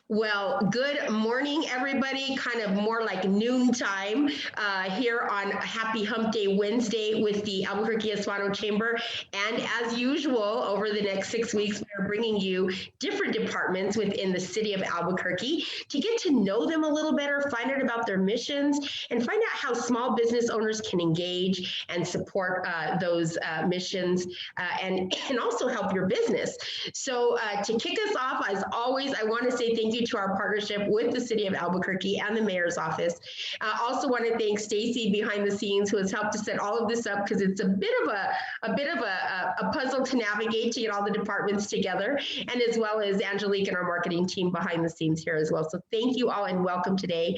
Well, good morning, everybody. Kind of more like noontime here on Happy Hump Day Wednesday with the Albuquerque Hispano Chamber. And as usual, over the next 6 weeks, we are bringing you different departments within the city of Albuquerque to get to know them a little better, find out about their missions, and find out how small business owners can engage and support those missions and also help your business. So to kick us off, as always, I want to say thank you to our partnership with the City of Albuquerque and the Mayor's Office. I also want to thank Stacy behind the scenes, who has helped to set all of this up because it's a bit of a puzzle to navigate to get all the departments together, and as well as Angelique and our marketing team behind the scenes here as well. So thank you all and welcome today.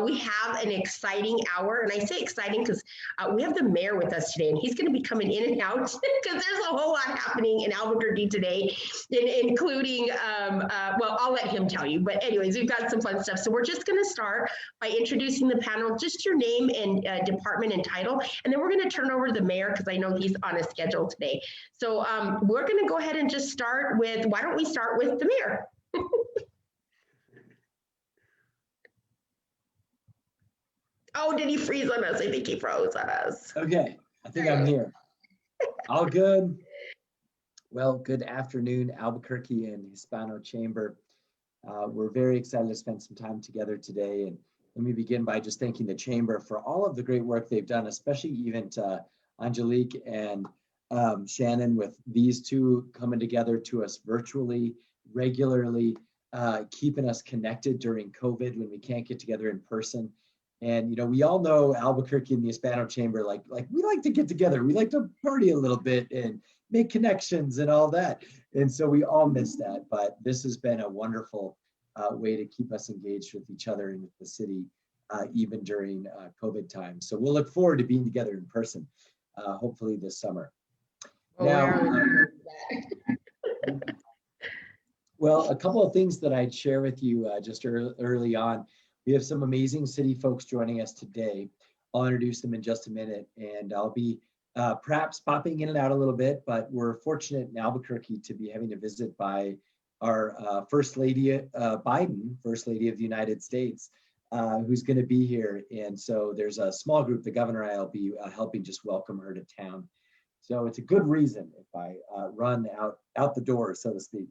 We have an exciting hour, and I say exciting because we have the mayor with us today, and he's going to be coming in and out because there's a whole lot happening in Albuquerque today, including, well, I'll let him tell you. But anyways, we've got some fun stuff. So we're just going to start by introducing the panel, just your name and department and title. And then we're going to turn over to the mayor because I know he's on a schedule today. So we're going to go ahead and just start with, why don't we start with the mayor? Oh, did he freeze on us? I think he froze on us. Okay, I think I'm here. All good. Well, good afternoon, Albuquerque and Hispano Chamber. We're very excited to spend some time together today. And let me begin by just thanking the Chamber for all of the great work they've done, especially even to Angelique and Shannon, with these two coming together to us virtually, regularly, keeping us connected during COVID when we can't get together in person. And, you know, we all know Albuquerque and the Hispano Chamber, like we like to get together. We like to party a little bit and make connections and all that. And so we all miss that. But this has been a wonderful way to keep us engaged with each other and with the city, even during COVID time. So we'll look forward to being together in person, hopefully this summer. Well, a couple of things that I'd share with you just early on. We have some amazing city folks joining us today. I'll introduce them in just a minute, and I'll be perhaps popping in and out a little bit, but we're fortunate in Albuquerque to be having a visit by our First Lady, Biden, First Lady of the United States, who's going to be here. And so there's a small group, the governor and I will be helping just welcome her to town. So it's a good reason if I run out the door, so to speak,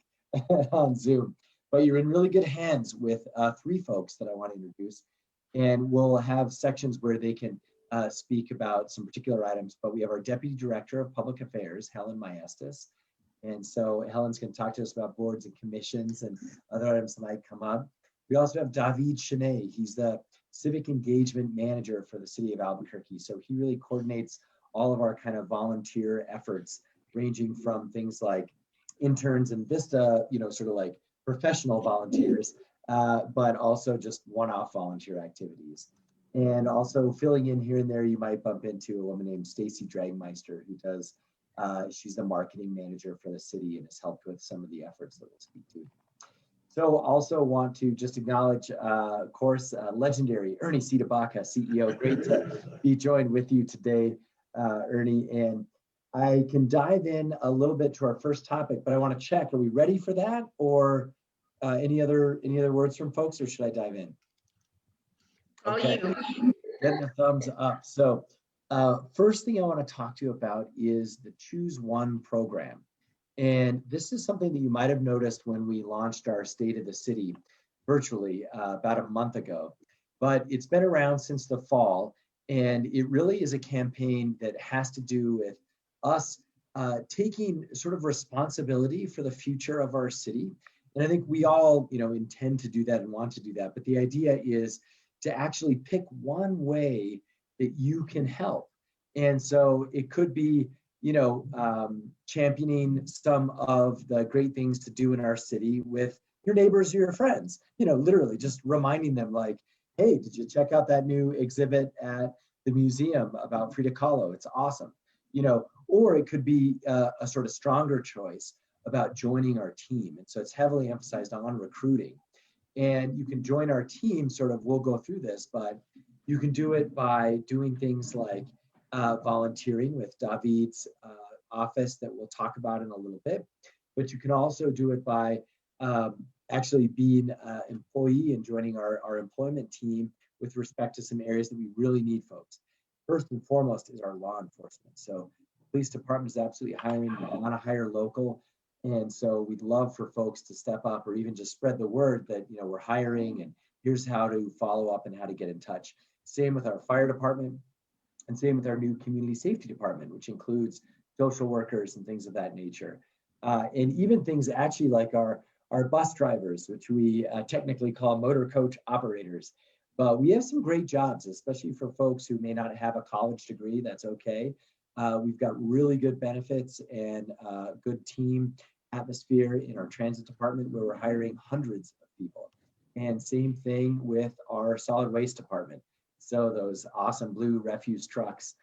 on Zoom. But you're in really good hands with three folks that I want to introduce. And we'll have sections where they can speak about some particular items. But we have our Deputy Director of Public Affairs, Helen Maestas. And so Helen's going to talk to us about boards and commissions and other items that might come up. We also have David Chenet. He's the Civic Engagement Manager for the City of Albuquerque. So he really coordinates all of our kind of volunteer efforts, ranging from things like interns and Vista, you know, sort of like professional volunteers, but also just one-off volunteer activities. And also filling in here and there, you might bump into a woman named Stacy Dragmeister, who does, she's the marketing manager for the city and has helped with some of the efforts that we'll speak to. So also want to just acknowledge, of course, legendary Ernie Citabaca, CEO. Great to be joined with you today, Ernie. And I can dive in a little bit to our first topic, but I want to check, are we ready for that? Or any other words from folks, or should I dive in? Okay, getting a thumbs up. So first thing I want to talk to you about is the Choose One program. And this is something that you might have noticed when we launched our State of the City virtually about a month ago. But it's been around since the fall, and it really is a campaign that has to do with us taking sort of responsibility for the future of our city. And I think we all, you know, intend to do that and want to do that. But the idea is to actually pick one way that you can help. And so it could be, you know, championing some of the great things to do in our city with your neighbors or your friends, you know, literally just reminding them like, hey, did you check out that new exhibit at the museum about Frida Kahlo? It's awesome, you know. Or it could be a sort of stronger choice about joining our team. And so it's heavily emphasized on recruiting. And you can join our team, sort of, we'll go through this, but you can do it by doing things like volunteering with David's office that we'll talk about in a little bit. But you can also do it by actually being an employee and joining our employment team with respect to some areas that we really need folks. First and foremost is our law enforcement. So police department is absolutely hiring. We want to hire local. And so we'd love for folks to step up or even just spread the word that, we're hiring and here's how to follow up and how to get in touch. Same with our fire department and same with our new community safety department, which includes social workers and things of that nature. And even things actually like our bus drivers, which we technically call motor coach operators. But we have some great jobs, especially for folks who may not have a college degree. That's okay. We've got really good benefits and good team atmosphere in our transit department where we're hiring hundreds of people. And same thing with our solid waste department. So those awesome blue refuse trucks,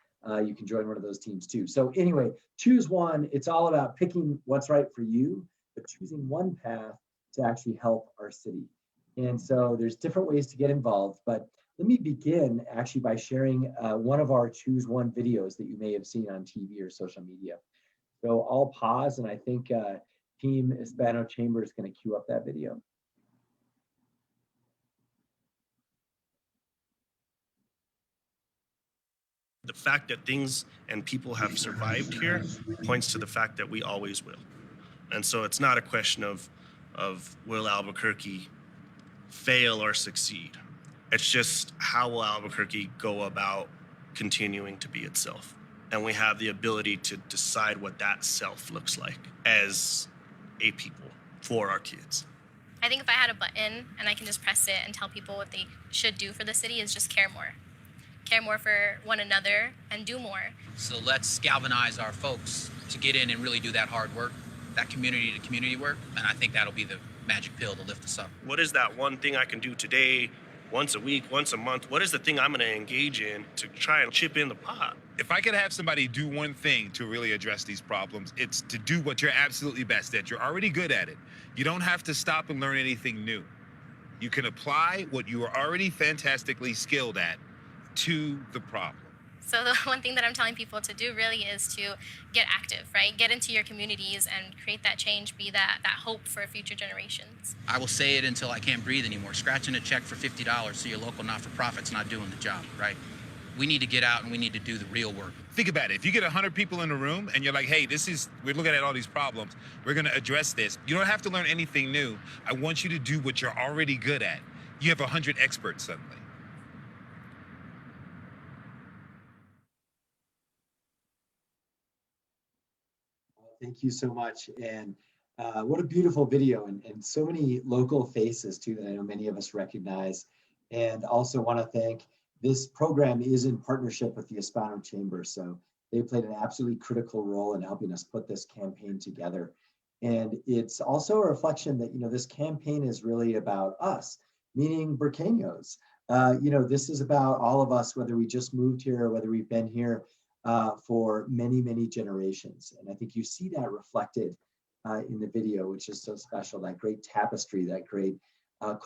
you can join one of those teams too. So anyway, choose one. It's all about picking what's right for you, but choosing one path to actually help our city. And so there's different ways to get involved, but let me begin actually by sharing one of our Choose One videos that you may have seen on TV or social media. So I'll pause and I think Team Hispano Chamber is going to queue up that video. The fact that things and people have survived here points to the fact that we always will. And so it's not a question of will Albuquerque fail or succeed. It's just how will Albuquerque go about continuing to be itself. And we have the ability to decide what that self looks like as a people for our kids. I think if I had a button and I can just press it and tell people what they should do for the city is just care more. Care more for one another and do more. So let's galvanize our folks to get in and really do that hard work, that community to community work, and I think that'll be the magic pill to lift us up. What is that one thing I can do today, once a week, once a month? What is the thing I'm going to engage in to try and chip in the pot? If I could have somebody do one thing to really address these problems, it's to do what you're absolutely best at. You're already good at it. You don't have to stop and learn anything new. You can apply what you are already fantastically skilled at to the problem. So the one thing that I'm telling people to do really is to get active, right? Get into your communities and create that change, be that hope for future generations. I will say it until I can't breathe anymore. Scratching a check for $50 to your local not-for-profit's not doing the job, right? We need to get out and we need to do the real work. Think about it. If you get 100 people in a room and you're like, hey, we're looking at all these problems, we're gonna address this. You don't have to learn anything new. I want you to do what you're already good at. You have 100 experts suddenly. Thank you so much. And what a beautiful video and so many local faces too that I know many of us recognize. And also want to thank, this program is in partnership with the Hispano Chamber. So they played an absolutely critical role in helping us put this campaign together. And it's also a reflection that, this campaign is really about us, meaning Burqueños. This is about all of us, whether we just moved here or whether we've been here for many, many generations. And I think you see that reflected in the video, which is so special, that great tapestry, that great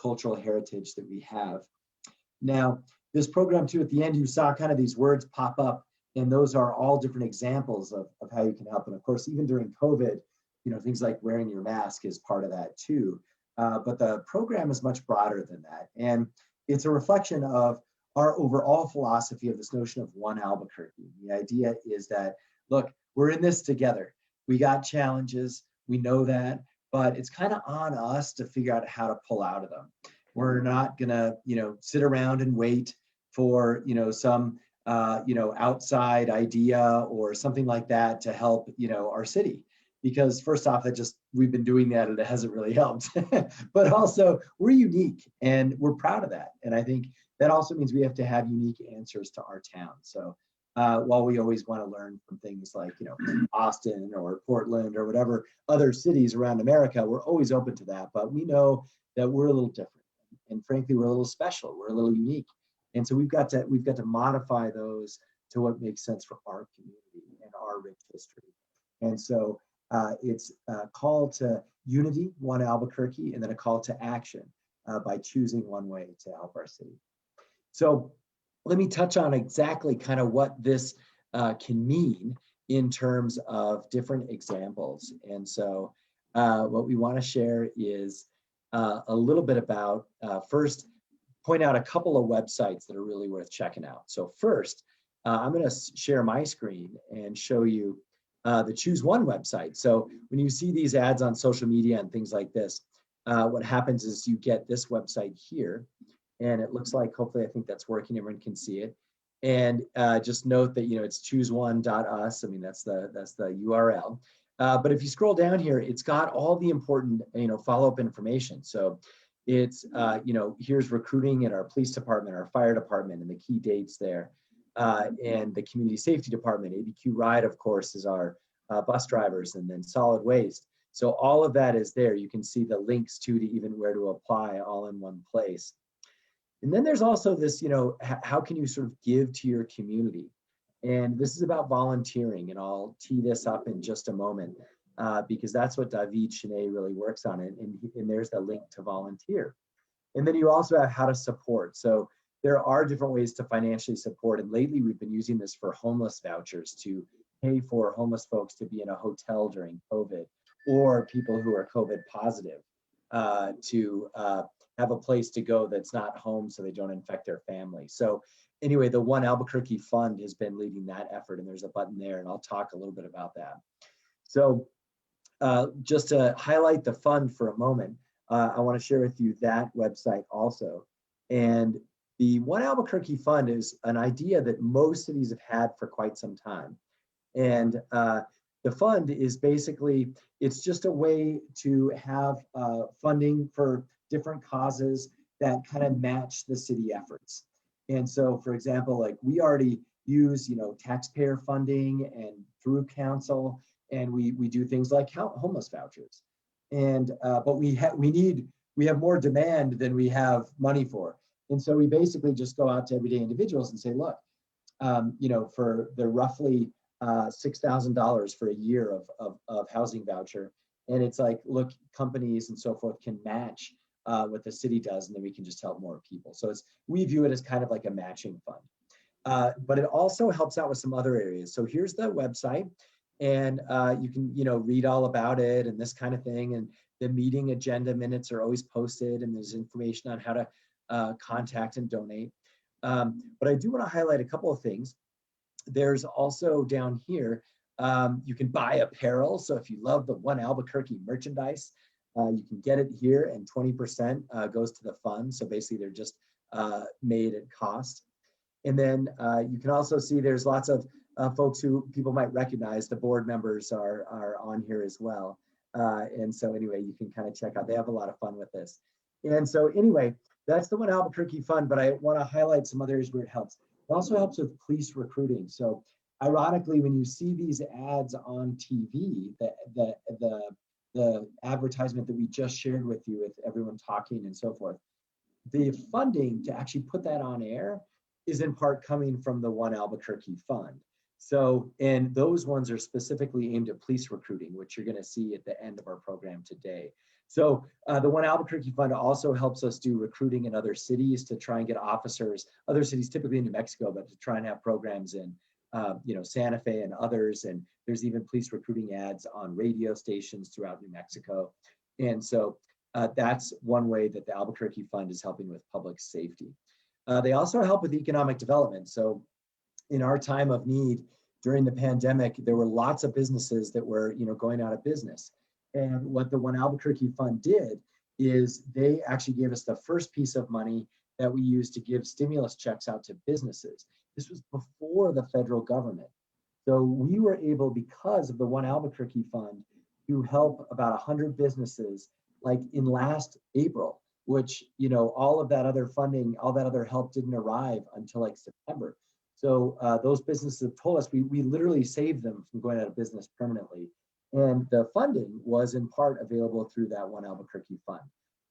cultural heritage that we have. Now, this program too, at the end, you saw kind of these words pop up, and those are all different examples of how you can help. And of course, even during COVID, things like wearing your mask is part of that too. But the program is much broader than that. And it's a reflection of our overall philosophy of this notion of one Albuquerque. The idea is that, look, we're in this together. We got challenges, we know that, but it's kind of on us to figure out how to pull out of them. We're not gonna, sit around and wait for, some, outside idea or something like that to help, our city. Because first off, we've been doing that and it hasn't really helped. But also, we're unique and we're proud of that. And I think that also means we have to have unique answers to our town. So while we always want to learn from things like, Austin or Portland or whatever other cities around America, we're always open to that. But we know that we're a little different. And frankly, we're a little special. We're a little unique. And so we've got to modify those to what makes sense for our community and our rich history. And so it's a call to unity, one Albuquerque, and then a call to action by choosing one way to help our city. So let me touch on exactly kind of what this can mean in terms of different examples. And so what we want to share is a little bit about, first, point out a couple of websites that are really worth checking out. So first, I'm going to share my screen and show you the Choose One website. So when you see these ads on social media and things like this, what happens is you get this website here, and it looks like, hopefully, I think that's working. Everyone can see it. And just note that, it's chooseone.us. I mean, that's the URL. But if you scroll down here, it's got all the important, follow-up information. So it's, here's recruiting in our police department, our fire department, and the key dates there. And the community safety department, ABQ Ride, of course, is our bus drivers, and then solid waste. So all of that is there. You can see the links to even where to apply all in one place. And then there's also this, how can you sort of give to your community? And this is about volunteering, and I'll tee this up in just a moment because that's what David Chenet really works on. And there's the link to volunteer. And then you also have how to support. So there are different ways to financially support. And lately we've been using this for homeless vouchers to pay for homeless folks to be in a hotel during COVID, or people who are COVID positive to have a place to go that's not home so they don't infect their family. So anyway, the One Albuquerque Fund has been leading that effort, and there's a button there, and I'll talk a little bit about that. So just to highlight the fund for a moment, I want to share with you that website also. And the One Albuquerque Fund is an idea that most cities have had for quite some time. And the fund is basically, it's just a way to have funding for different causes that kind of match the city efforts. And so, for example, like we already use, taxpayer funding and through council, and we do things like homeless vouchers. And but we have more demand than we have money for. And so we basically just go out to everyday individuals and say, look, for the roughly $6,000 for a year of housing voucher. And it's like, look, companies and so forth can match what the city does, and then we can just help more people. So we view it as kind of like a matching fund. But it also helps out with some other areas. So here's the website, and you can, read all about it and this kind of thing. And the meeting agenda minutes are always posted, and there's information on how to contact and donate. But I do want to highlight a couple of things. There's also down here, you can buy apparel. So if you love the One Albuquerque merchandise, you can get it here, and 20% goes to the fund. So basically they're just made at cost. And then you can also see there's lots of folks who people might recognize. The board members are on here as well. And so anyway, you can kind of check out, they have a lot of fun with this. And so anyway, that's the One Albuquerque Fund, but I want to highlight some other areas where it helps. It also helps with police recruiting. So ironically, when you see these ads on TV, the advertisement that we just shared with you, with everyone talking and so forth, the funding to actually put that on air is in part coming from the One Albuquerque Fund. So, and those ones are specifically aimed at police recruiting, which you're going to see at the end of our program today. So the One Albuquerque Fund also helps us do recruiting in other cities to try and get officers, other cities, typically in New Mexico, but to try and have programs in, Santa Fe and others. And there's even police recruiting ads on radio stations throughout New Mexico. And so that's one way that the Albuquerque Fund is helping with public safety. They also help with economic development. So in our time of need during the pandemic, there were lots of businesses that were, going out of business. And what the One Albuquerque Fund did is they actually gave us the first piece of money that we used to give stimulus checks out to businesses. This was before the federal government. So we were able, because of the One Albuquerque Fund, to help about 100 businesses like in last April, which, all of that other funding, all that other help didn't arrive until like September. So those businesses have told us we literally saved them from going out of business permanently. And the funding was in part available through that One Albuquerque Fund.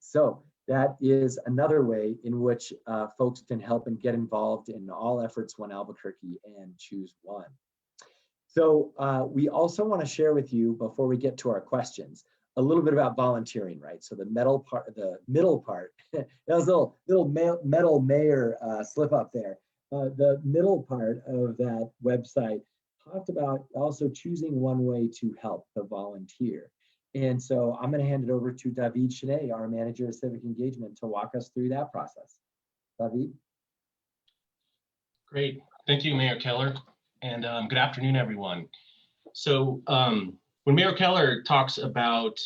So that is another way in which folks can help and get involved in all efforts One Albuquerque and Choose One. So we also want to share with you, before we get to our questions, a little bit about volunteering, right? So the middle part, that was a little metal mayor slip up there. The middle part of that website talked about also choosing one way to help, to volunteer. And so I'm going to hand it over to David Chenet, our manager of civic engagement, to walk us through that process. David? Great. Thank you, Mayor Keller. And good afternoon, everyone. So when Mayor Keller talks about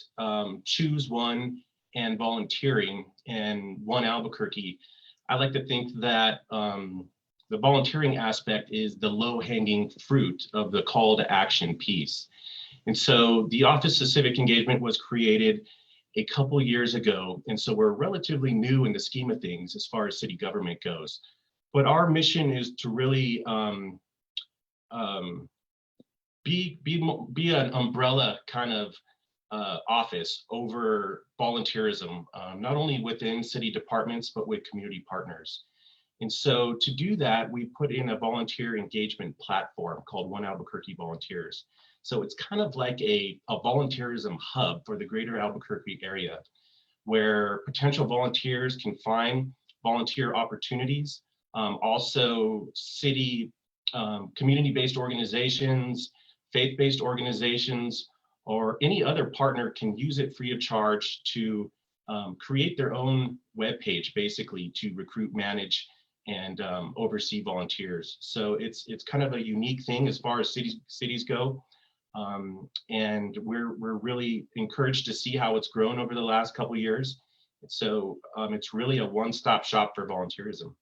choose one and volunteering and One Albuquerque, I like to think that the volunteering aspect is the low-hanging fruit of the call to action piece. And so the Office of Civic Engagement was created a couple years ago. And so we're relatively new in the scheme of things as far as city government goes. But our mission is to really be an umbrella kind of office over volunteerism, not only within city departments, but with community partners. And so to do that, we put in a volunteer engagement platform called One Albuquerque Volunteers. So it's kind of like a volunteerism hub for the greater Albuquerque area, where potential volunteers can find volunteer opportunities. Also city community-based organizations, faith-based organizations, or any other partner can use it free of charge to create their own webpage, basically, to recruit, manage, and oversee volunteers. So it's kind of a unique thing as far as cities go. And we're really encouraged to see how it's grown over the last couple of years. So it's really a one-stop shop for volunteerism.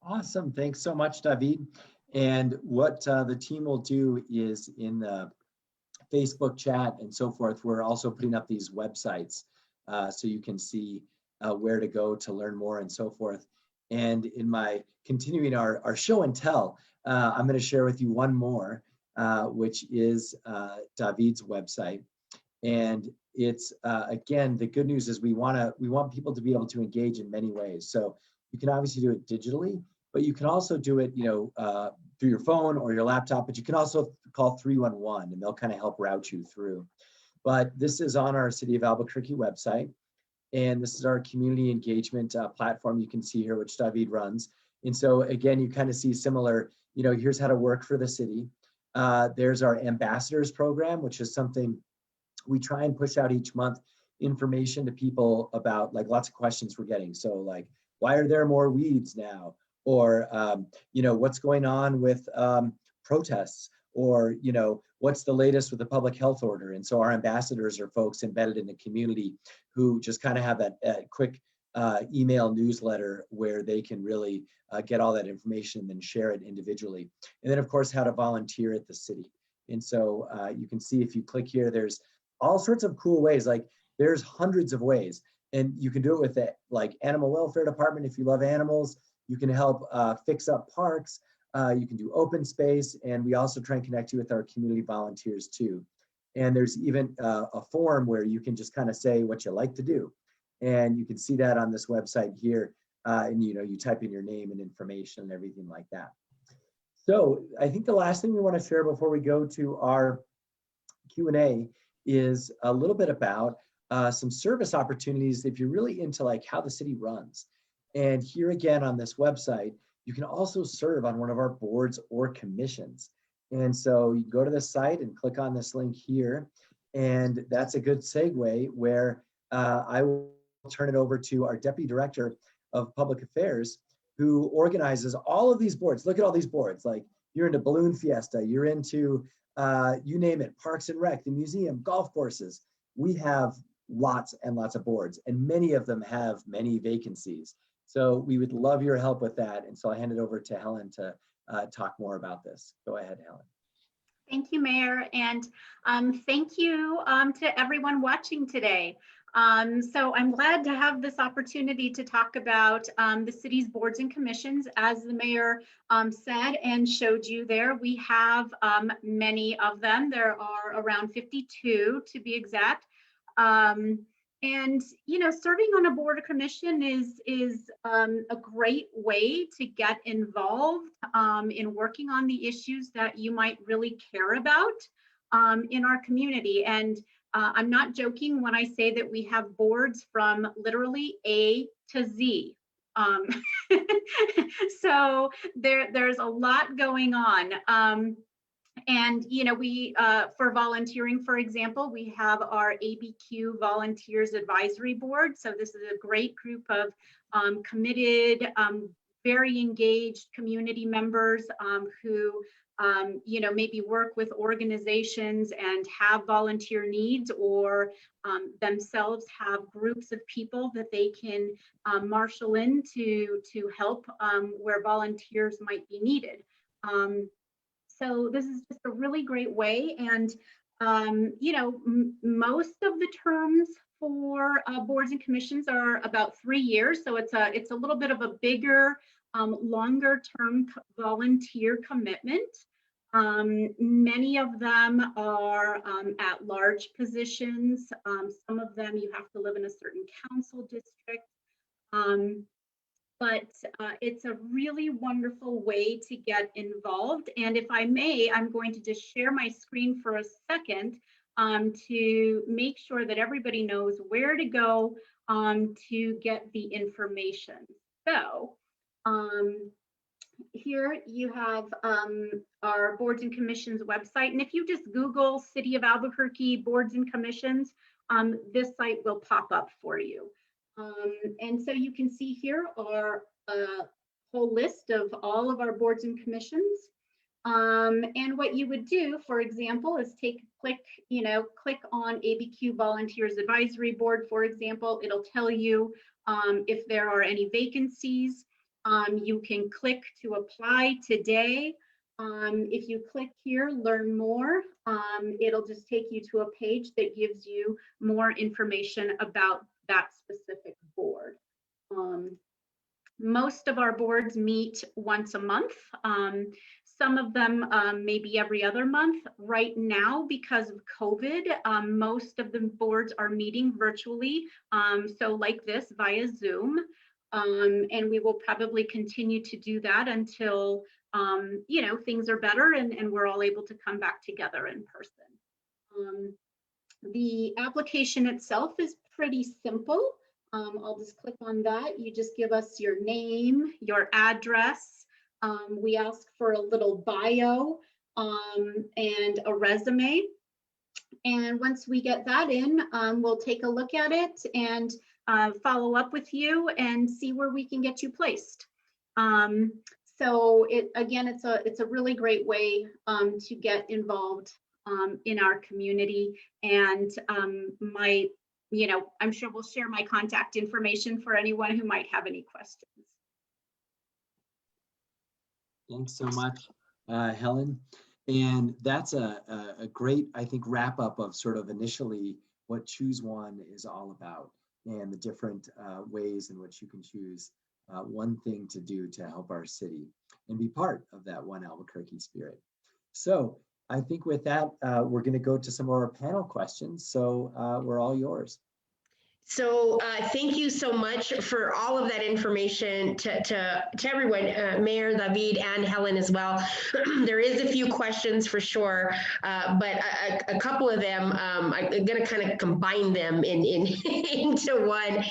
Awesome. Thanks so much, David. And what the team will do is in the Facebook chat and so forth, we're also putting up these websites so you can see where to go to learn more and so forth. And in my continuing our show and tell, I'm going to share with you one more, which is David's website. And it's again, the good news is we want people to be able to engage in many ways. So you can obviously do it digitally, but you can also do it, through your phone or your laptop, but you can also call 311 and they'll kind of help route you through. But this is on our City of Albuquerque website. And this is our community engagement platform you can see here, which David runs. And so again, you kind of see similar, here's how to work for the city. There's our ambassadors program, which is something we try and push out each month, information to people about like lots of questions we're getting. So like, why are there more weeds now? Or, what's going on with protests? Or, what's the latest with the public health order? And so our ambassadors are folks embedded in the community who just kind of have that quick email newsletter where they can really get all that information and then share it individually. And then of course, how to volunteer at the city. And so you can see if you click here, there's all sorts of cool ways, like there's hundreds of ways. And you can do it with the like animal welfare department if you love animals. You can help fix up parks. You can do open space. And we also try and connect you with our community volunteers too. And there's even a form where you can just kind of say what you like to do. And you can see that on this website here. And you type in your name and information and everything like that. So I think the last thing we want to share before we go to our Q&A is a little bit about some service opportunities if you're really into like how the city runs. And here again on this website, you can also serve on one of our boards or commissions. And so you go to the site and click on this link here. And that's a good segue where I will turn it over to our Deputy Director of Public Affairs, who organizes all of these boards. Look at all these boards, like you're into Balloon Fiesta, you're into, you name it, Parks and Rec, the museum, golf courses. We have lots and lots of boards, and many of them have many vacancies. So we would love your help with that. And so I hand it over to Helen to talk more about this. Go ahead, Helen. Thank you, Mayor. And thank you to everyone watching today. So I'm glad to have this opportunity to talk about the city's boards and commissions. As the mayor said and showed you there, we have many of them. There are around 52 to be exact. And serving on a board or commission is a great way to get involved in working on the issues that you might really care about in our community. And I'm not joking when I say that we have boards from literally A to Z. So there's a lot going on. And, we, for volunteering, for example, we have our ABQ Volunteers Advisory Board. So this is a great group of committed, very engaged community members who, maybe work with organizations and have volunteer needs, or themselves have groups of people that they can marshal in to help where volunteers might be needed. So this is just a really great way. And, most of the terms for boards and commissions are about 3 years. So it's a little bit of a bigger, longer term volunteer commitment. Many of them are at large positions. Some of them you have to live in a certain council district. But it's a really wonderful way to get involved. And if I may, I'm going to just share my screen for a second to make sure that everybody knows where to go to get the information. So here you have our boards and commissions website. And if you just Google City of Albuquerque boards and commissions, this site will pop up for you. And so you can see here are a whole list of all of our boards and commissions. And what you would do, for example, is click on ABQ Volunteers Advisory Board, for example. It'll tell you if there are any vacancies. You can click to apply today. If you click here, learn more, it'll just take you to a page that gives you more information about that specific board. Most of our boards meet once a month. Some of them maybe every other month. Right now, because of COVID, most of the boards are meeting virtually. So like this via Zoom. And we will probably continue to do that until things are better and we're all able to come back together in person. The application itself is pretty simple. I'll just click on that. You just give us your name, your address. We ask for a little bio and a resume. And once we get that in, we'll take a look at it and follow up with you and see where we can get you placed. So it's a really great way to get involved in our community. And I'm sure we'll share my contact information for anyone who might have any questions. Thanks so much, Helen. And that's a great, I think, wrap up of sort of initially what Choose One is all about and the different ways in which you can choose one thing to do to help our city and be part of that One Albuquerque spirit. So I think with that, we're going to go to some of our panel questions. So we're all yours. So thank you so much for all of that information to everyone, Mayor, David, and Helen as well. There is a few questions for sure, but a couple of them, I'm going to kind of combine them into one.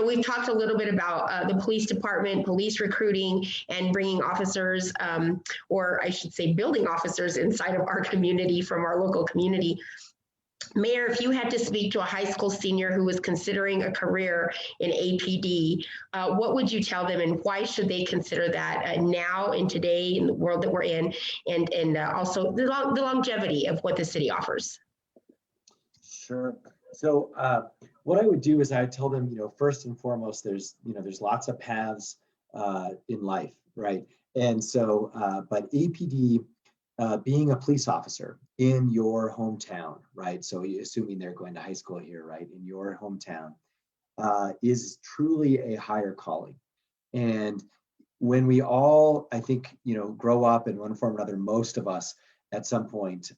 We've talked a little bit about the police department, police recruiting, and bringing officers, or I should say building officers inside of our community from our local community. Mayor, if you had to speak to a high school senior who was considering a career in APD, what would you tell them and why should they consider that now and today in the world that we're in, and also the longevity of what the city offers? Sure. So what I would do is I would tell them, first and foremost, there's lots of paths in life, right? And so, but APD, being a police officer in your hometown, right? So assuming they're going to high school here, right? In your hometown, is truly a higher calling. And when we all, I think, grow up in one form or another, most of us at some point,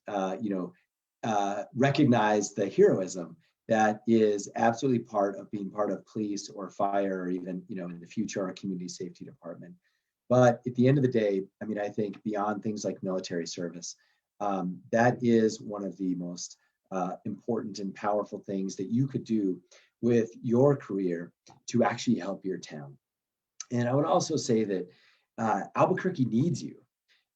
recognize the heroism that is absolutely part of being part of police or fire, or even, in the future, our community safety department. But at the end of the day, I think beyond things like military service, that is one of the most important and powerful things that you could do with your career to actually help your town. And I would also say that Albuquerque needs you.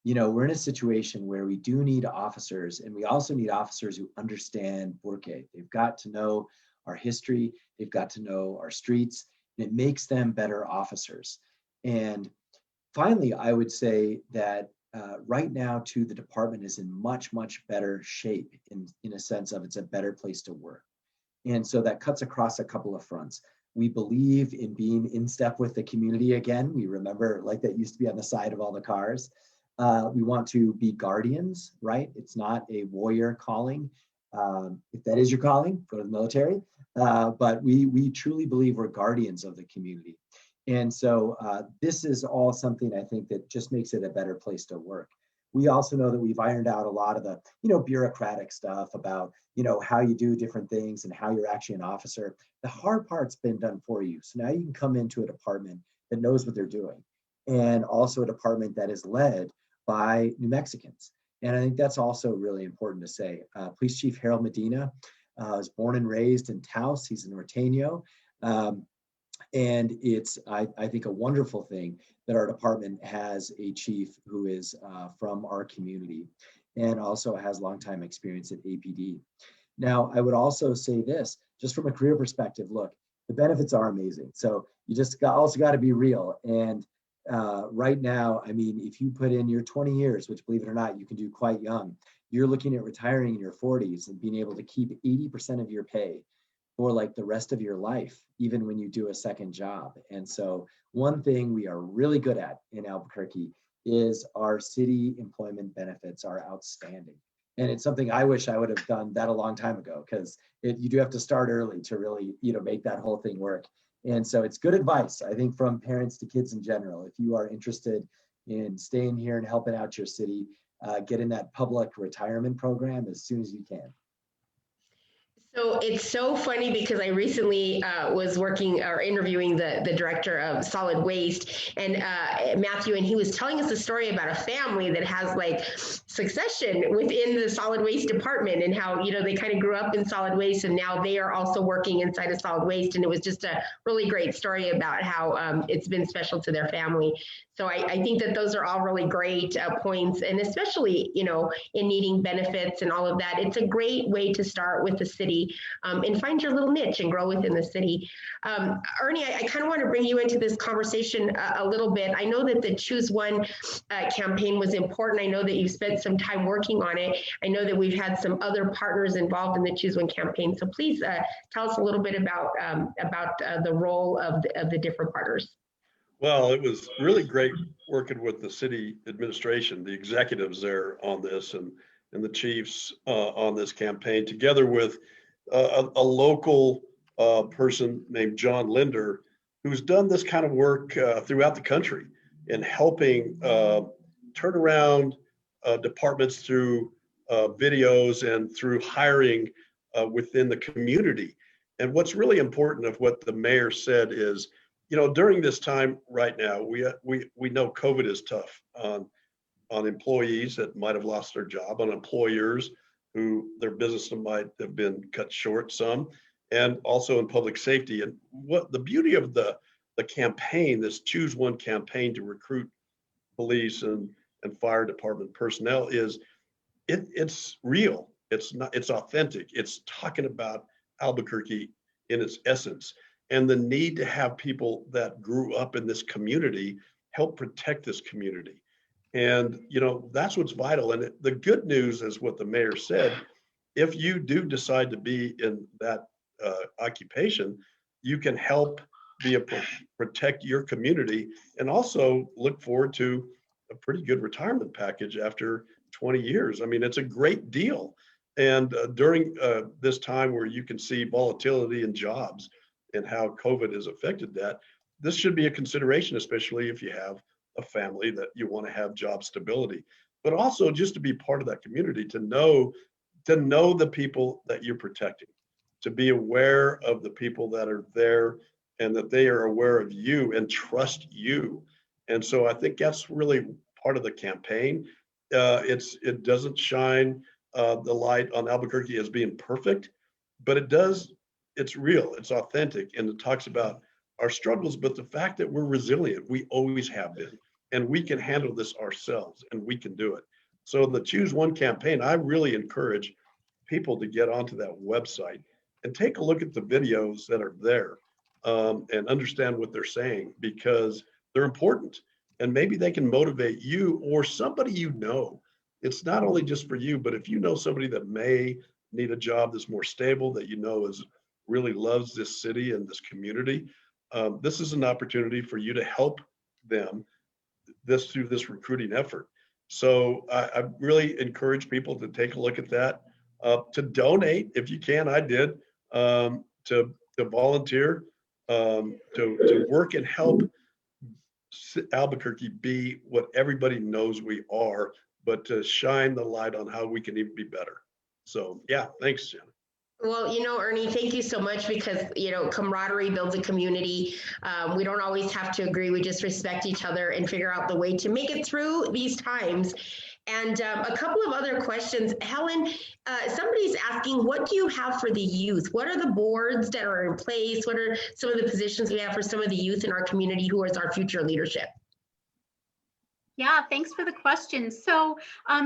we're in a situation where we do need officers, and we also need officers who understand Burke. They've got to know our history, they've got to know our streets, and it makes them better officers. And finally, I would say that right now, too, the department is in much, much better shape in a sense of it's a better place to work. And so that cuts across a couple of fronts. We believe in being in step with the community again. We remember like that used to be on the side of all the cars. We want to be guardians, right? It's not a warrior calling. If that is your calling, go to the military. But we truly believe we're guardians of the community. And so this is all something I think that just makes it a better place to work. We also know that we've ironed out a lot of the, bureaucratic stuff about, how you do different things and how you're actually an officer. The hard part's been done for you. So now you can come into a department that knows what they're doing, and also a department that is led by New Mexicans. And I think that's also really important to say. Police Chief Harold Medina was born and raised in Taos. He's a Norteño. And it's, I think, a wonderful thing that our department has a chief who is from our community and also has longtime experience at APD. Now, I would also say this, just from a career perspective, look, the benefits are amazing. So you just also got to be real. And right now, I mean, if you put in your 20 years, which believe it or not, you can do quite young, you're looking at retiring in your 40s and being able to keep 80% of your pay for like the rest of your life, even when you do a second job. And so one thing we are really good at in Albuquerque is our city employment benefits are outstanding. And it's something I wish I would have done that a long time ago, because you do have to start early to really, make that whole thing work. And so it's good advice, I think, from parents to kids in general. If you are interested in staying here and helping out your city, get in that public retirement program as soon as you can. So it's so funny because I recently was working or interviewing the director of solid waste, and Matthew, and he was telling us a story about a family that has like succession within the solid waste department, and how, they kind of grew up in solid waste and now they are also working inside of solid waste. And it was just a really great story about how it's been special to their family. So I think that those are all really great points, and especially, in needing benefits and all of that, it's a great way to start with the city and find your little niche and grow within the city. Ernie, I kind of want to bring you into this conversation a little bit. I know that the Choose One campaign was important. I know that you spent some time working on it. I know that we've had some other partners involved in the Choose One campaign. So please tell us a little bit about the role of the different partners. Well, it was really great working with the city administration, the executives there on this, and the chiefs on this campaign, together with a local person named John Linder, who's done this kind of work throughout the country in helping turn around departments through videos and through hiring within the community. And what's really important of what the mayor said is, during this time right now, we know COVID is tough on employees that might have lost their job, on employers who their business might have been cut short some, and also in public safety. And what the beauty of the campaign, this Choose One campaign to recruit police and fire department personnel, is it's real. It's authentic. It's talking about Albuquerque in its essence, and the need to have people that grew up in this community help protect this community. And, that's what's vital. And the good news is what the mayor said: if you do decide to be in that occupation, you can help protect your community, and also look forward to a pretty good retirement package after 20 years. I mean, it's a great deal. And during this time where you can see volatility in jobs and how COVID has affected that, this should be a consideration, especially if you have a family that you want to have job stability, but also just to be part of that community, to know the people that you're protecting, to be aware of the people that are there and that they are aware of you and trust you. And so I think that's really part of the campaign. It doesn't shine the light on Albuquerque as being perfect, but it does. It's real, it's authentic, and it talks about our struggles, but the fact that we're resilient, we always have been. and we can handle this ourselves, and we can do it. So the Choose One campaign, I really encourage people to get onto that website and take a look at the videos that are there, and understand what they're saying, because they're important, and maybe they can motivate you or somebody you know. It's not only just for you, but if you know somebody that may need a job that's more stable, that you know is really loves this city and this community, this is an opportunity for you to help them through this recruiting effort. So I really encourage people to take a look at that, to donate if you can. I did, to volunteer, to work and help Albuquerque be what everybody knows we are, but to shine the light on how we can even be better. So yeah, thanks, Jen. Well, Ernie, thank you so much, because, camaraderie builds a community. We don't always have to agree. We just respect each other and figure out the way to make it through these times. And a couple of other questions. Helen, somebody's asking, what do you have for the youth? What are the boards that are in place? What are some of the positions we have for some of the youth in our community who is our future leadership? Yeah, thanks for the question. So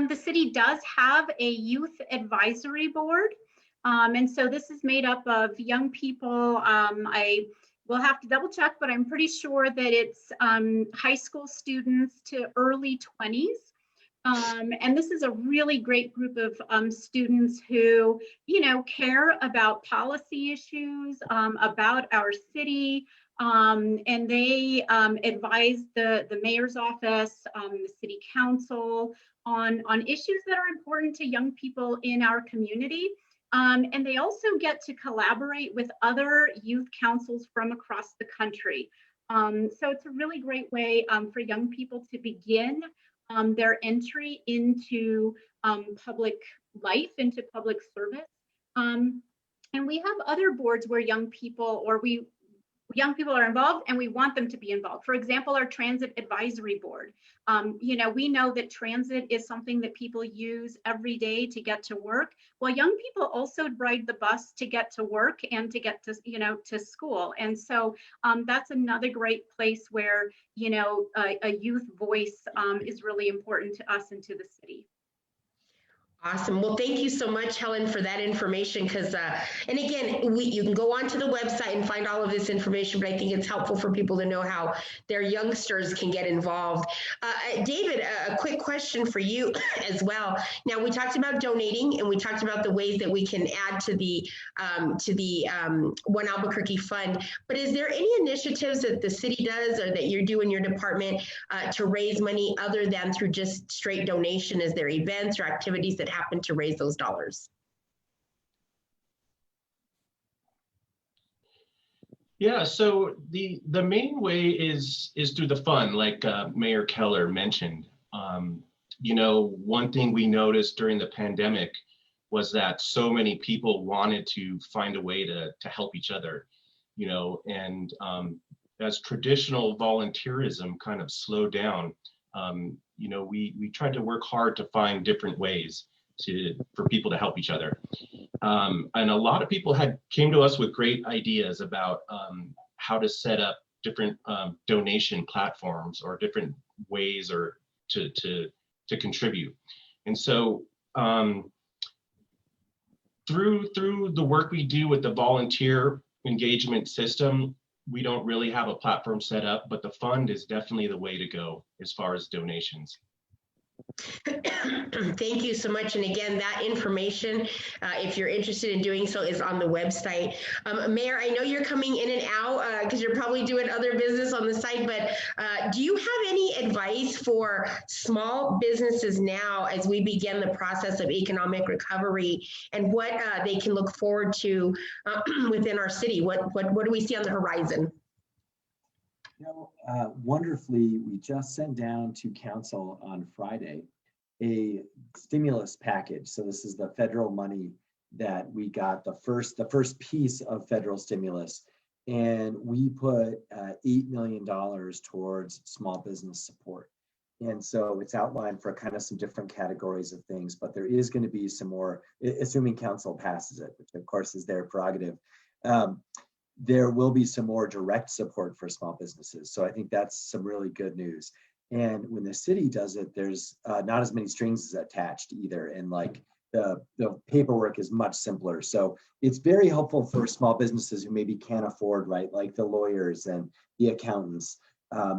the city does have a youth advisory board. And so this is made up of young people. I will have to double check, but I'm pretty sure that it's high school students to early 20s. And this is a really great group of students who, care about policy issues, about our city, and they advise the mayor's office, the city council on issues that are important to young people in our community. And they also get to collaborate with other youth councils from across the country. So it's a really great way for young people to begin their entry into public life, into public service. And we have other boards where young people are involved, and we want them to be involved. For example, our Transit Advisory Board. We know that transit is something that people use every day to get to work. Well, young people also ride the bus to get to work and to get to, to school. And so that's another great place where, a youth voice is really important to us and to the city. Awesome. Well, thank you so much, Helen, for that information. Because, and again, you can go onto the website and find all of this information, but I think it's helpful for people to know how their youngsters can get involved. David, a quick question for you as well. Now, we talked about donating, and we talked about the ways that we can add to the One Albuquerque Fund. But is there any initiatives that the city does or that you do in your department to raise money other than through just straight donation? Is there events or activities that happen to raise those dollars? Yeah, so the main way is through the fund, like Mayor Keller mentioned. One thing we noticed during the pandemic was that so many people wanted to find a way to help each other, and as traditional volunteerism kind of slowed down, we tried to work hard to find different ways for people to help each other. And a lot of people came to us with great ideas about how to set up different donation platforms or different ways or to contribute. And so through the work we do with the volunteer engagement system, we don't really have a platform set up, but the fund is definitely the way to go as far as donations. Thank you so much. And again, that information, if you're interested in doing so, is on the website. Mayor, I know you're coming in and out because you're probably doing other business on the side, but do you have any advice for small businesses now as we begin the process of economic recovery and what they can look forward to within our city? What do we see on the horizon? Wonderfully, we just sent down to council on Friday a stimulus package. So this is the federal money that we got, the first piece of federal stimulus, and we put $8 million towards small business support. And so it's outlined for kind of some different categories of things, but there is going to be some more, assuming council passes it, which of course is their prerogative. There will be some more direct support for small businesses. So I think that's some really good news. And when the city does it, there's not as many strings attached either. And like the paperwork is much simpler. So it's very helpful for small businesses who maybe can't afford, right? Like the lawyers and the accountants.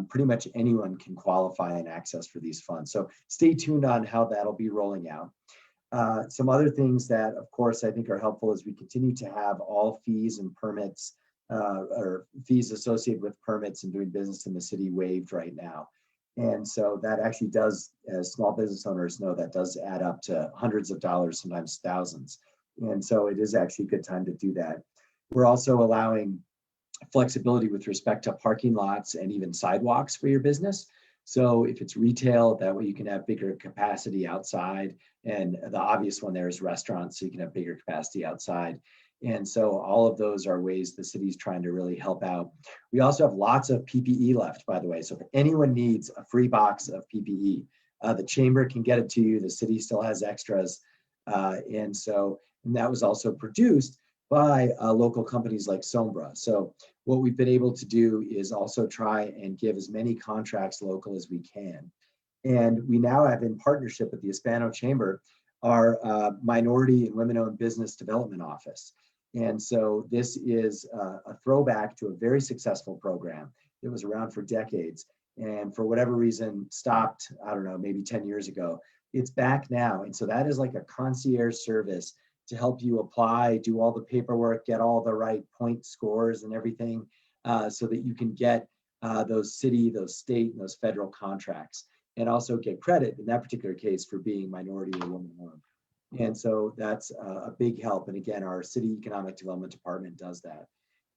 Pretty much anyone can qualify and access for these funds. So stay tuned on how that'll be rolling out. Some other things that, of course, I think are helpful is we continue to have all fees and permits or fees associated with permits and doing business in the city waived right now. And so that actually does, as small business owners know, that does add up to hundreds of dollars, sometimes thousands. And so it is actually a good time to do that. We're also allowing flexibility with respect to parking lots and even sidewalks for your business. So if it's retail, that way you can have bigger capacity outside. And the obvious one there is restaurants, so you can have bigger capacity outside. And so all of those are ways the city's trying to really help out. We also have lots of PPE left, by the way. So if anyone needs a free box of PPE, the chamber can get it to you. The city still has extras. And that was also produced by local companies like Sombra. So what we've been able to do is also try and give as many contracts local as we can. And we now have, in partnership with the Hispano Chamber, our Minority and Women-Owned Business Development Office. And so this is a throwback to a very successful program that was around for decades. And for whatever reason, stopped, I don't know, maybe 10 years ago. It's back now. And so that is like a concierge service to help you apply, do all the paperwork, get all the right point scores and everything, so that you can get those city, those state, and those federal contracts, and also get credit in that particular case for being minority or woman-owned. And so that's a big help. And again, our City Economic Development Department does that.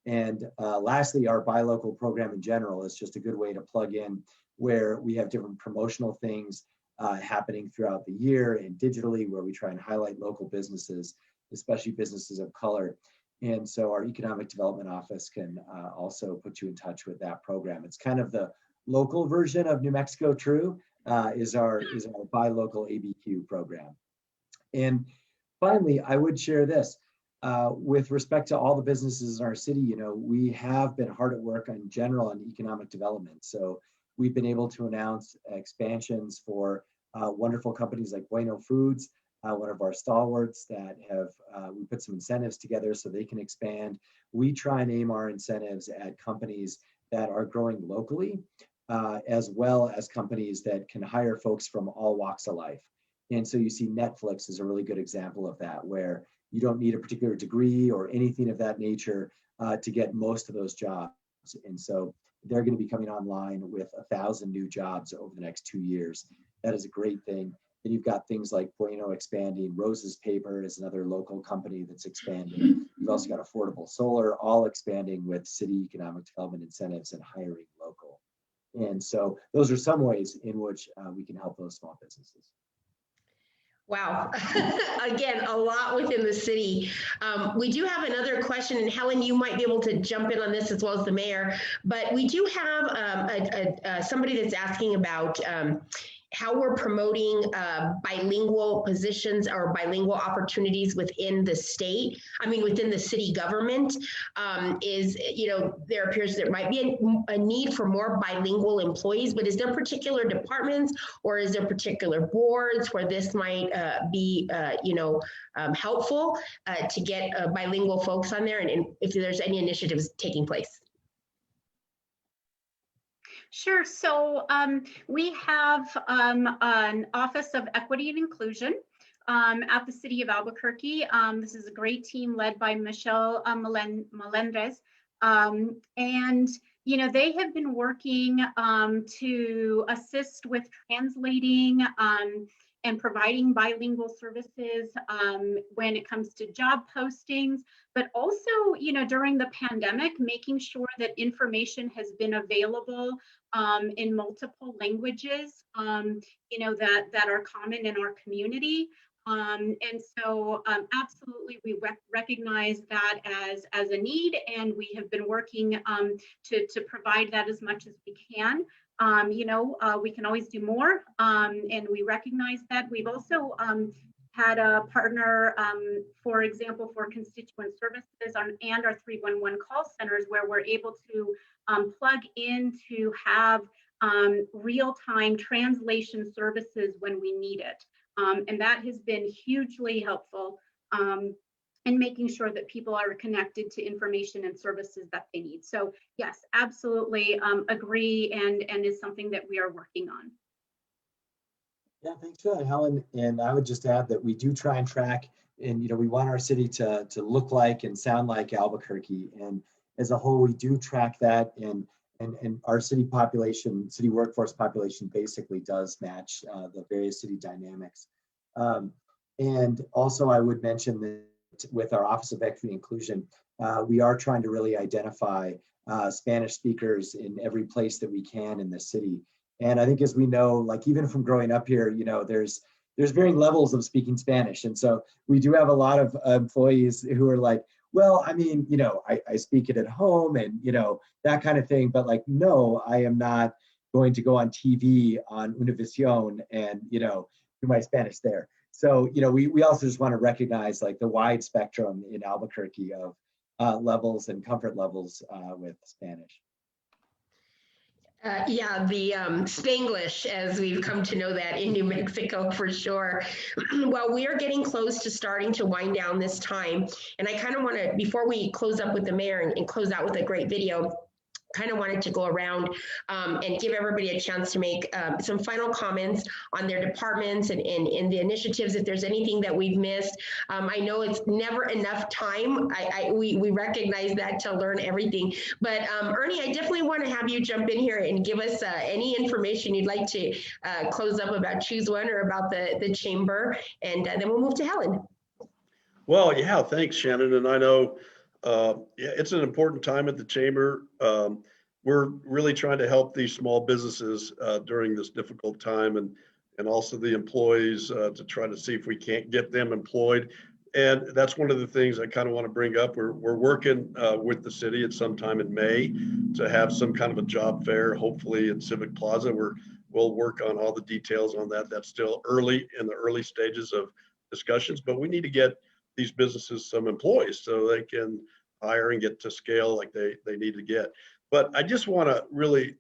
And lastly, our buy local program in general is just a good way to plug in where we have different promotional things happening throughout the year and digitally, where we try and highlight local businesses, especially businesses of color. And so our Economic Development Office can also put you in touch with that program. It's kind of the local version of New Mexico True, is our buy local ABQ program. And finally, I would share this. With respect to all the businesses in our city, we have been hard at work in general on economic development. So we've been able to announce expansions for wonderful companies like Bueno Foods, one of our stalwarts that we put some incentives together so they can expand. We try and aim our incentives at companies that are growing locally, as well as companies that can hire folks from all walks of life. And so you see Netflix is a really good example of that, where you don't need a particular degree or anything of that nature to get most of those jobs. And so they're going to be coming online with 1,000 new jobs over the next 2 years. That is a great thing. Then you've got things like Bueno expanding. Rose's Paper is another local company that's expanding. You've also got Affordable Solar, all expanding with city economic development incentives and hiring local. And so those are some ways in which we can help those small businesses. Wow. Again, a lot within the city. We do have another question, and Helen, you might be able to jump in on this as well as the mayor, but we do have somebody that's asking about how we're promoting bilingual positions or bilingual opportunities within the state. I mean, within the city government. There appears there might be a need for more bilingual employees, but is there particular departments or is there particular boards where this might be helpful to get bilingual folks on there, and if there's any initiatives taking place? Sure. So we have an Office of Equity and Inclusion at the City of Albuquerque. This is a great team led by Michelle Melendez. And, they have been working to assist with translating and providing bilingual services when it comes to job postings, but also, during the pandemic, making sure that information has been available in multiple languages, that are common in our community. And so absolutely, we recognize that as a need, and we have been working to provide that as much as we can. We can always do more, and we recognize that. We've also had a partner, for example, for constituent services and our 311 call centers, where we're able to plug in to have real-time translation services when we need it. And that has been hugely helpful in making sure that people are connected to information and services that they need. So yes, absolutely agree, and is something that we are working on. Yeah, thanks for that, Helen. And I would just add that we do try and track, and we want our city to look like and sound like Albuquerque. And as a whole, we do track that, and our city population, city workforce population, basically does match the various city dynamics. And also, I would mention that with our Office of Equity and Inclusion, we are trying to really identify Spanish speakers in every place that we can in the city. And I think, as we know, like even from growing up here, there's varying levels of speaking Spanish. And so we do have a lot of employees who are like, well, I mean, I speak it at home and, that kind of thing. But like, no, I am not going to go on TV on Univision and, do my Spanish there. So, we also just want to recognize like the wide spectrum in Albuquerque of levels and comfort levels with Spanish. Yeah, the Spanglish, as we've come to know that in New Mexico for sure. Well, we are getting close to starting to wind down this time. And I kind of want to, before we close up with the mayor and close out with a great video, kind of wanted to go around and give everybody a chance to make some final comments on their departments and the initiatives, if there's anything that we've missed. I know it's never enough time. We recognize that, to learn everything. But Ernie, I definitely want to have you jump in here and give us any information you'd like to close up about Choose One or about the chamber, and then we'll move to Helen. Well, yeah, thanks, Shannon. And I know it's an important time at the chamber. We're really trying to help these small businesses during this difficult time, and also the employees to try to see if we can't get them employed. And that's one of the things I kind of want to bring up. We're working with the city at some time in May to have some kind of a job fair, hopefully at Civic Plaza. We'll work on all the details on that. That's still in the early stages of discussions, but we need to get these businesses some employees so they can hire and get to scale like they need to get. But I just want to really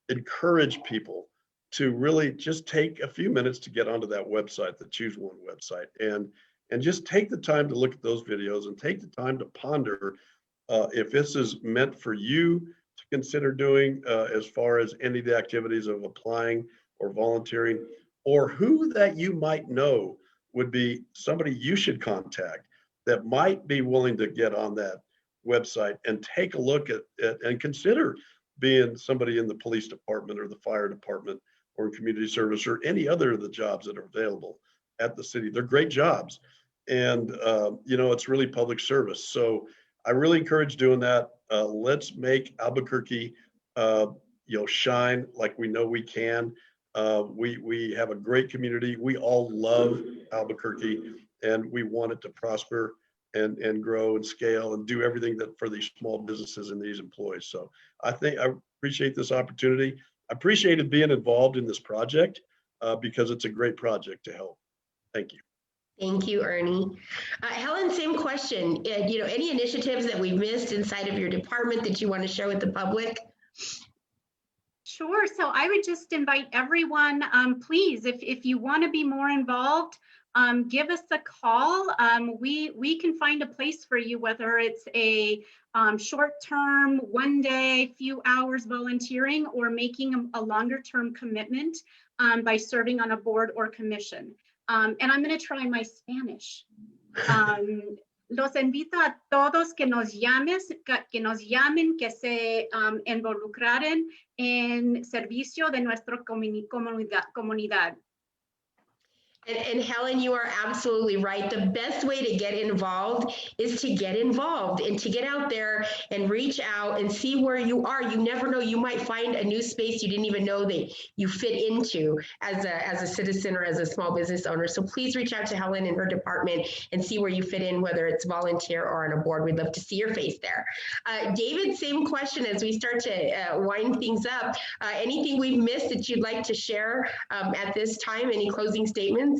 encourage people to really just take a few minutes to get onto that website, the Choose One website, and just take the time to look at those videos and take the time to ponder if this is meant for you to consider doing as far as any of the activities of applying or volunteering, or who that you might know would be somebody you should contact that might be willing to get on that website and take a look at and consider being somebody in the police department or the fire department or community service or any other of the jobs that are available at the city. They're great jobs. And, it's really public service. So I really encourage doing that. Let's make Albuquerque, shine like we know we can. We have a great community. We all love Albuquerque, and we want it to prosper and grow and scale and do everything that for these small businesses and these employees. So I appreciate this opportunity. I appreciated being involved in this project because it's a great project to help. Thank you. Thank you, Ernie. Helen, same question. Any initiatives that we've missed inside of your department that you want to share with the public? Sure. So I would just invite everyone, please, if you want to be more involved, give us a call. We can find a place for you, whether it's a short-term, one-day, few hours volunteering, or making a longer-term commitment by serving on a board or commission. And I'm going to try my Spanish. Los invito a todos que nos llamen, que se involucraren en servicio de nuestra comunidad. And Helen, you are absolutely right. The best way to get involved is to get involved and to get out there and reach out and see where you are. You never know, you might find a new space you didn't even know that you fit into as a citizen or as a small business owner. So please reach out to Helen and her department and see where you fit in, whether it's volunteer or on a board. We'd love to see your face there. David, same question as we start to wind things up. Anything we've missed that you'd like to share at this time? Any closing statements?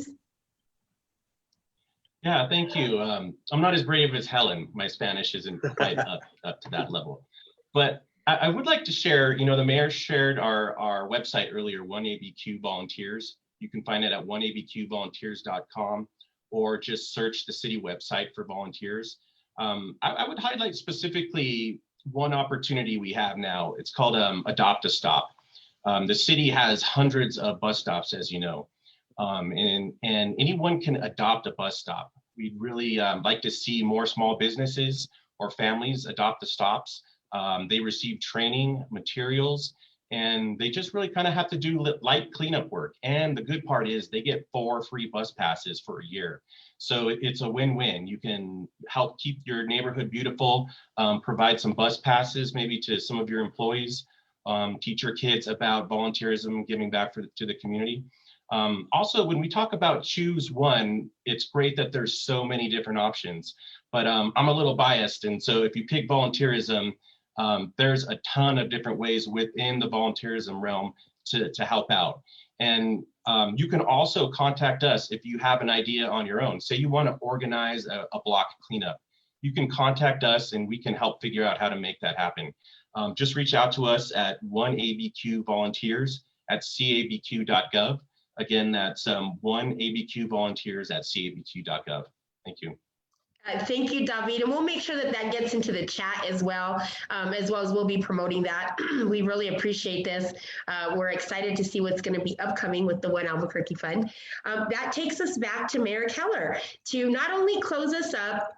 Yeah, thank you. I'm not as brave as Helen. My Spanish isn't quite up to that level. But I would like to share, the mayor shared our website earlier, 1ABQ Volunteers. You can find it at 1abqvolunteers.com or just search the city website for volunteers. I would highlight specifically one opportunity we have now. It's called Adopt a Stop. The city has hundreds of bus stops, as you know, and anyone can adopt a bus stop. We'd really like to see more small businesses or families adopt the stops. They receive training, materials, and they just really kind of have to do light cleanup work. And the good part is they get 4 free bus passes for a year. So it's a win-win. You can help keep your neighborhood beautiful, provide some bus passes maybe to some of your employees, teach your kids about volunteerism, giving back to the community. Also, when we talk about choose one, it's great that there's so many different options, but I'm a little biased. And so if you pick volunteerism, there's a ton of different ways within the volunteerism realm to help out. And you can also contact us if you have an idea on your own. Say you want to organize a block cleanup. You can contact us and we can help figure out how to make that happen. Just reach out to us at 1abqvolunteers@cabq.gov. Again, that's 1abqvolunteers@cabq.gov. Thank you. Thank you, David. And we'll make sure that that gets into the chat as well as we'll be promoting that. We really appreciate this. We're excited to see what's going to be upcoming with the One Albuquerque Fund. That takes us back to Mayor Keller to not only close us up,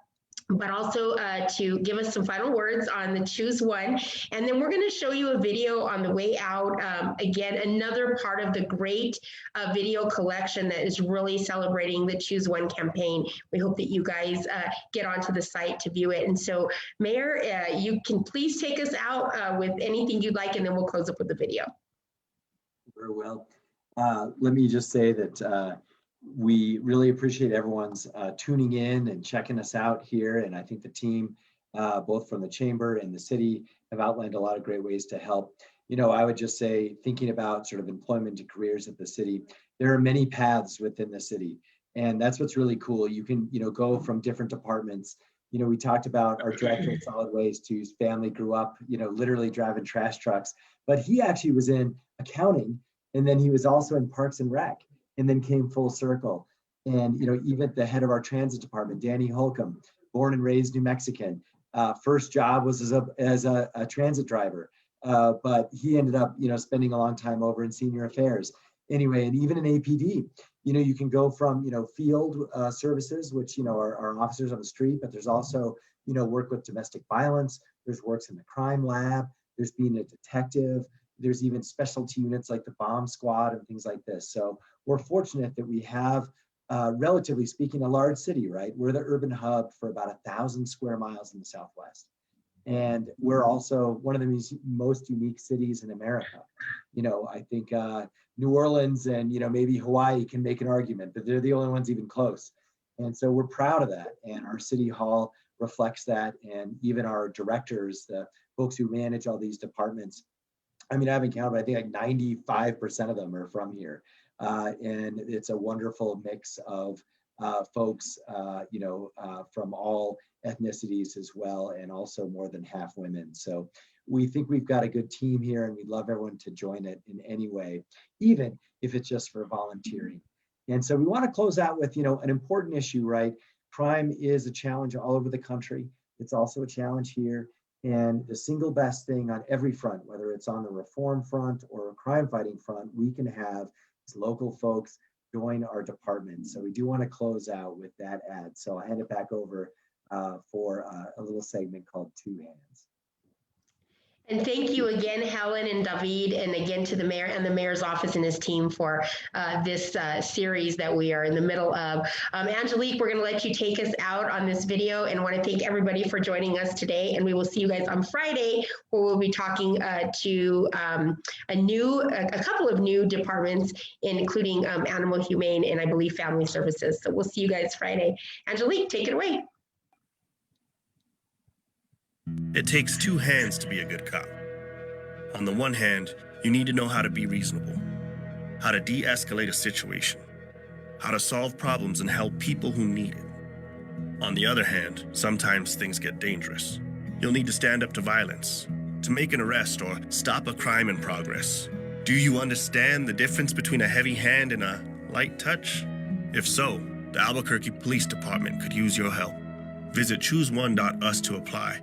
but also to give us some final words on the Choose One. And then we're going to show you a video on the way out. Again, another part of the great video collection that is really celebrating the Choose One campaign. We hope that you guys get onto the site to view it. And so, Mayor, you can please take us out with anything you'd like, and then we'll close up with the video. Very well. Let me just say that we really appreciate everyone's tuning in and checking us out here. And I think the team, both from the chamber and the city, have outlined a lot of great ways to help. I would just say, thinking about sort of employment and careers at the city, there are many paths within the city. And that's what's really cool. You can, go from different departments. We talked about our director of solid waste, whose family grew up, literally driving trash trucks, but he actually was in accounting. And then he was also in Parks and Rec, and then came full circle. And, even the head of our transit department, Danny Holcomb, born and raised New Mexican, first job was as a transit driver, but he ended up, spending a long time over in senior affairs. Anyway, and even in APD, you can go from, field services, which, are officers on the street, but there's also, work with domestic violence, there's works in the crime lab, there's being a detective, there's even specialty units like the bomb squad and things like this. So we're fortunate that we have, relatively speaking, a large city, right? We're the urban hub for about 1,000 square miles in the Southwest. And we're also one of the most unique cities in America. I think New Orleans and, maybe Hawaii can make an argument, but they're the only ones even close. And so we're proud of that. And our city hall reflects that. And even our directors, the folks who manage all these departments, I haven't counted, but I think like 95% of them are from here. And it's a wonderful mix of folks, from all ethnicities as well, and also more than half women. So we think we've got a good team here, and we'd love everyone to join it in any way, even if it's just for volunteering. And so we want to close out with, an important issue, right? Crime is a challenge all over the country. It's also a challenge here. And the single best thing on every front, whether it's on the reform front or a crime fighting front, we can have is local folks join our department. So we do want to close out with that ad. So I hand it back over for a little segment called Two Hands. And thank you again, Helen and David, and again to the mayor and the mayor's office and his team for this series that we are in the middle of. Angelique, we're going to let you take us out on this video, and want to thank everybody for joining us today. And we will see you guys on Friday, where we'll be talking to a couple of new departments, including Animal Humane and I believe Family Services. So we'll see you guys Friday. Angelique, take it away. It takes two hands to be a good cop. On the one hand, you need to know how to be reasonable, how to de-escalate a situation, how to solve problems and help people who need it. On the other hand, sometimes things get dangerous. You'll need to stand up to violence, to make an arrest or stop a crime in progress? Do you understand the difference between a heavy hand and a light touch? If so, the Albuquerque Police Department could use your help. Visit chooseone.us to apply.